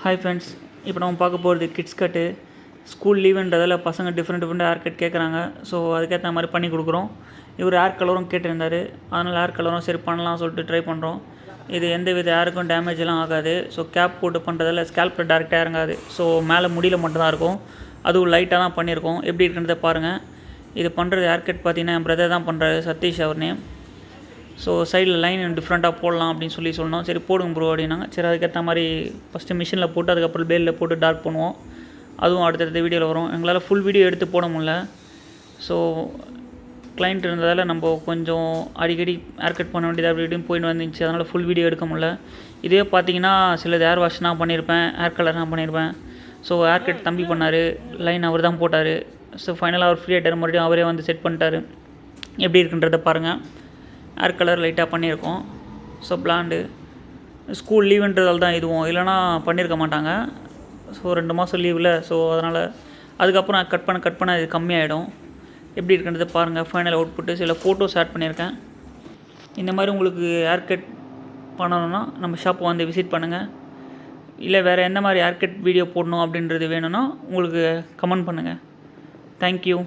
Hi friends, இப்போ நம்ம பார்க்க போகிறது கிட்ஸ் கட்டு. ஸ்கூல் லீவுன்றதால பசங்க டிஃப்ரெண்ட் ஹேர் கட் கேட்குறாங்க. ஸோ அதுக்கேற்ற மாதிரி பண்ணி கொடுக்குறோம். இவர் ஹேர் கலரும் கேட்டிருந்தார், அதனால் ஹேர் கலரும் சரி பண்ணலாம் சொல்லிட்டு ட்ரை பண்ணுறோம். இது எந்த வித ஹேருக்கும் டேமேஜ்லாம் ஆகாது. ஸோ கேப் போட்டு பண்ணுறதால ஸ்கேல்பில் டேரெக்டாக இறங்காது. ஸோ மேலே முடியில் மட்டும்தான் இருக்கும். அதுவும் லைட்டாக தான் பண்ணியிருக்கோம். எப்படி இருக்குன்றதை பாருங்கள். இது பண்ணுறது ஹேர் கட் பார்த்தீங்கன்னா என் பிரதர் தான் பண்ணுறாரு, சதீஷ் அவர் நேம். ஸோ சைடில் லைன் டிஃப்ரெண்ட்டாக போடலாம் அப்படின்னு சொன்னோம். சரி போடுங்க ப்ரோ அப்படின்னாங்க. சரி அதுக்கேற்ற மாதிரி ஃபஸ்ட்டு மிஷினில் போட்டு அதுக்கப்புறம் பேலில் போட்டு டார்க் பண்ணுவோம். அதுவும் அடுத்தடுத்த வீடியோவில் வரும். எங்களால் ஃபுல் வீடியோ எடுத்து போட முடியல. ஸோ கிளைண்ட் இருந்ததால் நம்ம கொஞ்சம் அடிக்கடி ஹேர் கட் பண்ண வேண்டியது அப்படி இப்படின்னு போயிட்டு வந்துச்சு. அதனால் ஃபுல் வீடியோ எடுக்க முடியல. இதே பார்த்தீங்கன்னா சிலது ஹேர் வாஷ் நான் பண்ணியிருப்பேன், ஹேர் கலர் நான் பண்ணியிருப்பேன். ஸோ ஹேர் கட் தம்பி பண்ணார், லைன் அவர் தான் போட்டார். ஸோ ஃபைனலாக அவர் ஃப்ரீ ஆகிட்டார், மறுபடியும் அவரே வந்து செட் பண்ணிட்டார். எப்படி இருக்குன்றதை பாருங்கள். ஹேர் கலர் லைட்டாக பண்ணியிருக்கோம். ஸோ பிளாண்டு ஸ்கூல் லீவுன்றதால தான் இதுவும், இல்லைனா பண்ணியிருக்க மாட்டாங்க. ஸோ 2 மாதம் லீவில். ஸோ அதனால் அதுக்கப்புறம் கட் பண்ண இது கம்மியாகிடும். எப்படி இருக்குன்றது பாருங்கள். ஃபைனல் அவுட்புட்டு சில ஃபோட்டோஸ் ஆட் பண்ணியிருக்கேன். இந்த மாதிரி உங்களுக்கு ஹேர் கட் பண்ணணுன்னா நம்ம ஷாப்பை வந்து விசிட் பண்ணுங்கள். இல்லை வேறு எந்த மாதிரி ஹேர் கட் வீடியோ போடணும் அப்படின்றது வேணும்னா உங்களுக்கு கமெண்ட் பண்ணுங்கள். தேங்க்யூ.